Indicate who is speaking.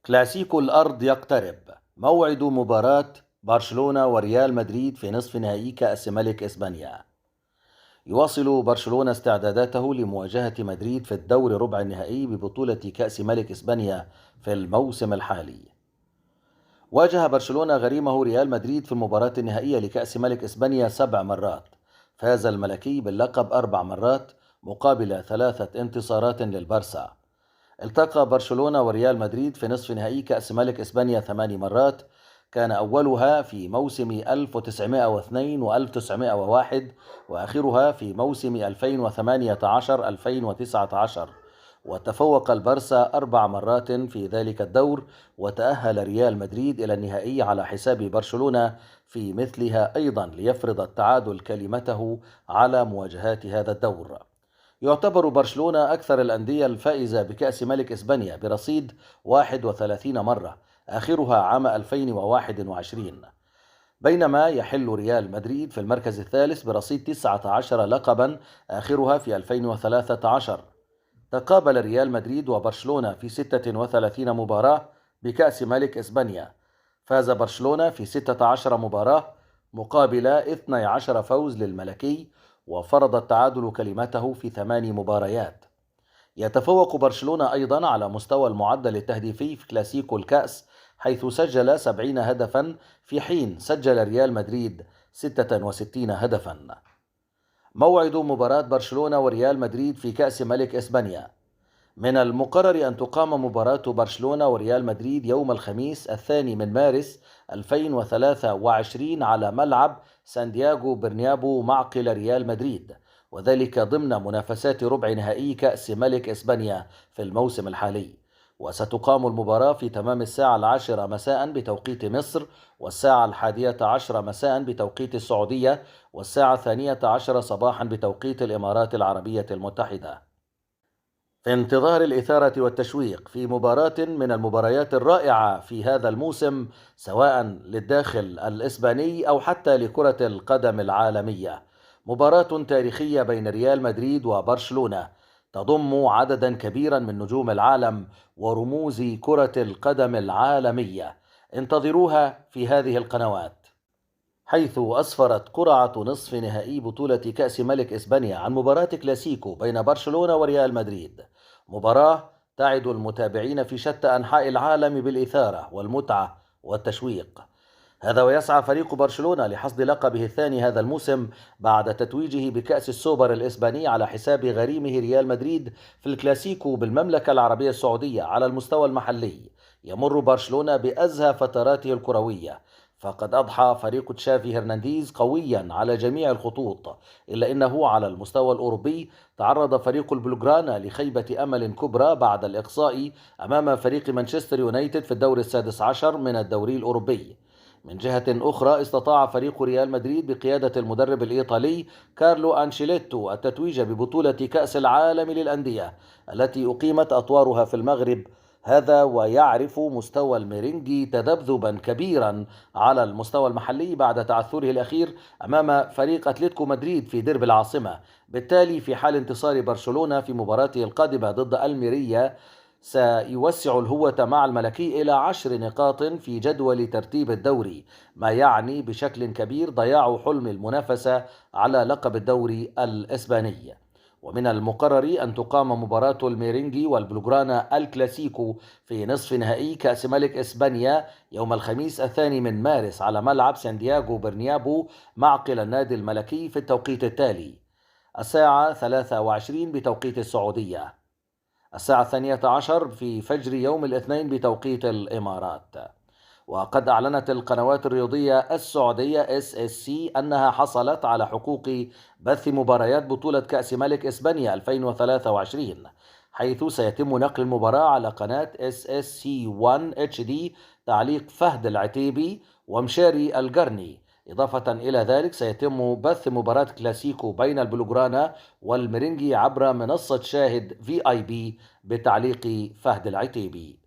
Speaker 1: كلاسيكو الأرض يقترب. موعد مباراة برشلونة وريال مدريد في نصف نهائي كأس ملك إسبانيا. يواصل برشلونة استعداداته لمواجهة مدريد في الدور ربع النهائي ببطولة كأس ملك إسبانيا في الموسم الحالي. واجه برشلونة غريمه ريال مدريد في المباراة النهائية لكأس ملك إسبانيا 7 مرات. فاز الملكي باللقب 4 مرات مقابل 3 انتصارات للبرسا. التقى برشلونة وريال مدريد في نصف نهائي كأس ملك إسبانيا 8 مرات، كان أولها في موسم 1902 و1901 وآخرها في موسم 2018-2019. وتفوق البرسا 4 مرات في ذلك الدور، وتأهل ريال مدريد إلى النهائي على حساب برشلونة في مثلها أيضا ليفرض التعادل كلمته على مواجهات هذا الدور. يعتبر برشلونة أكثر الأندية الفائزة بكأس ملك إسبانيا برصيد 31 مرة، آخرها عام 2021، بينما يحل ريال مدريد في المركز الثالث برصيد 19 لقبا، آخرها في 2013. تقابل ريال مدريد وبرشلونة في 36 مباراة بكأس ملك إسبانيا، فاز برشلونة في 16 مباراة مقابل 12 فوز للملكي، وفرض التعادل كلمته في 8 مباريات. يتفوق برشلونة أيضا على مستوى المعدل التهديفي في كلاسيكو الكأس، حيث سجل 70 هدفا في حين سجل ريال مدريد 66 هدفا. موعد مباراة برشلونة وريال مدريد في كأس ملك إسبانيا. من المقرر أن تقام مباراة برشلونة وريال مدريد يوم الخميس 2 من مارس 2023 على ملعب سانتياغو برنابيو معقل ريال مدريد، وذلك ضمن منافسات ربع نهائي كأس ملك إسبانيا في الموسم الحالي. وستقام المباراة في تمام الساعة 10 مساء بتوقيت مصر، والساعة 11 مساء بتوقيت السعودية، والساعة 12 صباحا بتوقيت الإمارات العربية المتحدة. في انتظار الإثارة والتشويق في مباراة من المباريات الرائعة في هذا الموسم، سواء للداخل الإسباني أو حتى لكرة القدم العالمية، مباراة تاريخية بين ريال مدريد وبرشلونة تضم عددا كبيرا من نجوم العالم ورموز كرة القدم العالمية. انتظروها في هذه القنوات، حيث أسفرت قرعة نصف نهائي بطولة كأس ملك إسبانيا عن مباراة كلاسيكو بين برشلونة وريال مدريد، مباراة تعد المتابعين في شتى أنحاء العالم بالإثارة والمتعة والتشويق. هذا ويسعى فريق برشلونة لحصد لقبه الثاني هذا الموسم بعد تتويجه بكأس السوبر الإسباني على حساب غريمه ريال مدريد في الكلاسيكو بالمملكة العربية السعودية. على المستوى المحلي يمر برشلونة بأزهى فتراته الكروية، فقد أضحى فريق تشافي هرنانديز قويا على جميع الخطوط، إلا أنه على المستوى الأوروبي تعرض فريق البلوغرانا لخيبة أمل كبرى بعد الإقصاء أمام فريق مانشستر يونايتد في الدور السادس عشر من الدوري الأوروبي. من جهة أخرى استطاع فريق ريال مدريد بقيادة المدرب الإيطالي كارلو أنشيليتو التتويج ببطولة كأس العالم للأندية التي أقيمت أطوارها في المغرب، هذا ويعرف مستوى الميرينجي تذبذبا كبيرا على المستوى المحلي بعد تعثره الأخير أمام فريق أتلتيكو مدريد في ديربي العاصمة. بالتالي في حال انتصار برشلونة في مباراته القادمة ضد الميريا سيوسع الهوة مع الملكي إلى 10 نقاط في جدول ترتيب الدوري، ما يعني بشكل كبير ضياع حلم المنافسة على لقب الدوري الإسباني. ومن المقرر أن تقام مباراة الميرينجي والبلوغرانا الكلاسيكو في نصف نهائي كأس ملك إسبانيا يوم الخميس 2 من مارس على ملعب سانتياغو برنابيو معقل النادي الملكي في التوقيت التالي: الساعة 23 بتوقيت السعودية، الساعة 12 في فجر يوم الاثنين بتوقيت الإمارات. وقد أعلنت القنوات الرياضية السعودية SSC أنها حصلت على حقوق بث مباريات بطولة كأس ملك إسبانيا 2023، حيث سيتم نقل المباراة على قناة SSC1 HD تعليق فهد العتيبي ومشاري القرني. إضافة إلى ذلك سيتم بث مباراة كلاسيكو بين البلوغرانا والمرنجي عبر منصة شاهد VIP بتعليق فهد العتيبي.